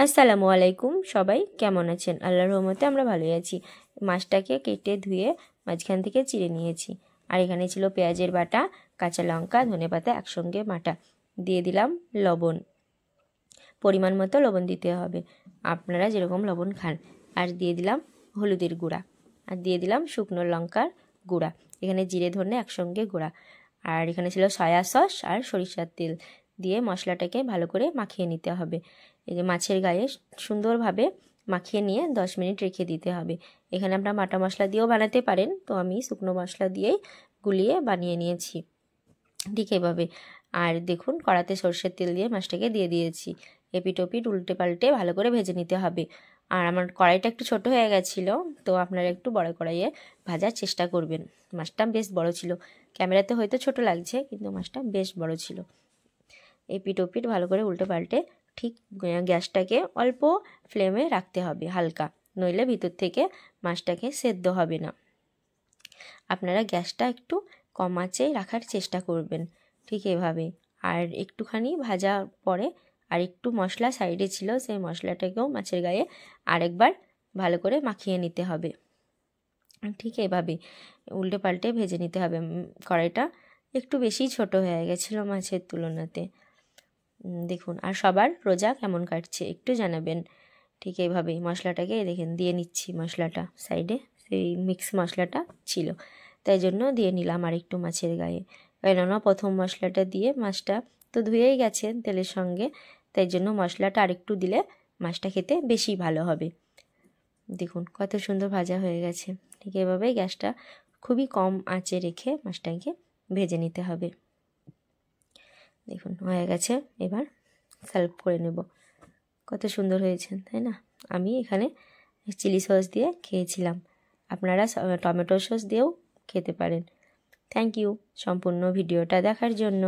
আসসালামু আলাইকুম, সবাই কেমন আছেন? আল্লাহর রহমতে আমরা ভালোই আছি। মাছটাকে কেটে ধুয়ে মাঝখান থেকে চিড়ে নিয়েছি। আর এখানে ছিল পেঁয়াজের বাটা, কাঁচা লঙ্কা, ধনেপাতা একসঙ্গে বাটা। দিয়ে দিলাম লবণ, পরিমাণ মতো লবণ দিতে হবে, আপনারা যেরকম লবণ খান। আর দিয়ে দিলাম হলুদের গুঁড়া, আর দিয়ে দিলাম শুকনো লঙ্কার গুঁড়া। এখানে জিরে ধনে একসঙ্গে গুঁড়া। আর এখানে ছিল সয়া সস আর সরিষার তেল দিয়ে মশলাটাকে ভালো করে মাখিয়ে নিতে হবে। এই যে মাছের গায়ে সুন্দরভাবে মাখিয়ে নিয়ে 10 মিনিট রেখে দিতে হবে। এখানে আপনারা বাটা মশলা দিয়েও বানাতে পারেন, তো আমি শুকনো মশলা দিয়েই গুলিয়ে বানিয়ে নিয়েছি ঠিক এভাবে। আর দেখুন, কড়াতে সরষের তেল দিয়ে মাছটাকে দিয়ে দিয়েছি। এপিট ওপিট উল্টে পাল্টে ভালো করে ভেজে নিতে হবে। আর আমার কড়াইটা একটু ছোট হয়ে গেছিলো, তো আপনারা একটু বড় কড়াইয়ে ভাজার চেষ্টা করবেন। মাছটা বেশ বড় ছিল, ক্যামেরাতে হয়তো ছোট লাগছে, কিন্তু মাছটা বেশ বড় ছিল। এপিট ওপিট ভালো করে উল্টে পাল্টে ঠিক গ্যাসটাকে অল্প ফ্লেমে রাখতে হবে, হালকা, নইলে ভিতর থেকে মাছটাকে সেদ্ধ হবে না। আপনারা গ্যাসটা একটু কম আঁচে রাখার চেষ্টা করবেন ঠিক এভাবে। আর একটুখানি ভাজা পরে আর একটু মশলা সাইডে ছিল, সেই মশলাটাকেও মাছের গায়ে আরেকবার ভালো করে মাখিয়ে নিতে হবে। ঠিক এভাবে উল্টে পাল্টে ভেজে নিতে হবে। কড়াইটা একটু বেশি ছোট হয়ে গেছিলো মাছের তুলনাতে। দেখুন, আর সবার রোজা কেমন কাটছে একটু জানাবেন। ঠিক এইভাবেই মশলাটাকে দেখেন দিয়ে নিচ্ছি, মশলাটা সাইডে সেই মিক্স মশলাটা ছিল, তাই জন্য দিয়ে নিলাম আর একটু মাছের গায়ে। কেননা প্রথম মশলাটা দিয়ে মাছটা তো ধুয়েই গেছে তেলের সঙ্গে, তাই জন্য মশলাটা আরেকটু দিলে মাছটা খেতে বেশি ভালো হবে। দেখুন কত সুন্দর ভাজা হয়ে গেছে। ঠিক এভাবেই গ্যাসটা খুবই কম আঁচে রেখে মাছটাকে ভেজে নিতে হবে। দেখুন হয়ে গেছে, এবার সার্ভ করে নেব। কত সুন্দর হয়েছে তাই না? আমি এখানে চিলি সস দিয়ে খেয়েছিলাম, আপনারা টমেটো সস দিয়েও খেতে পারেন। থ্যাংক ইউ সম্পূর্ণ ভিডিওটা দেখার জন্য।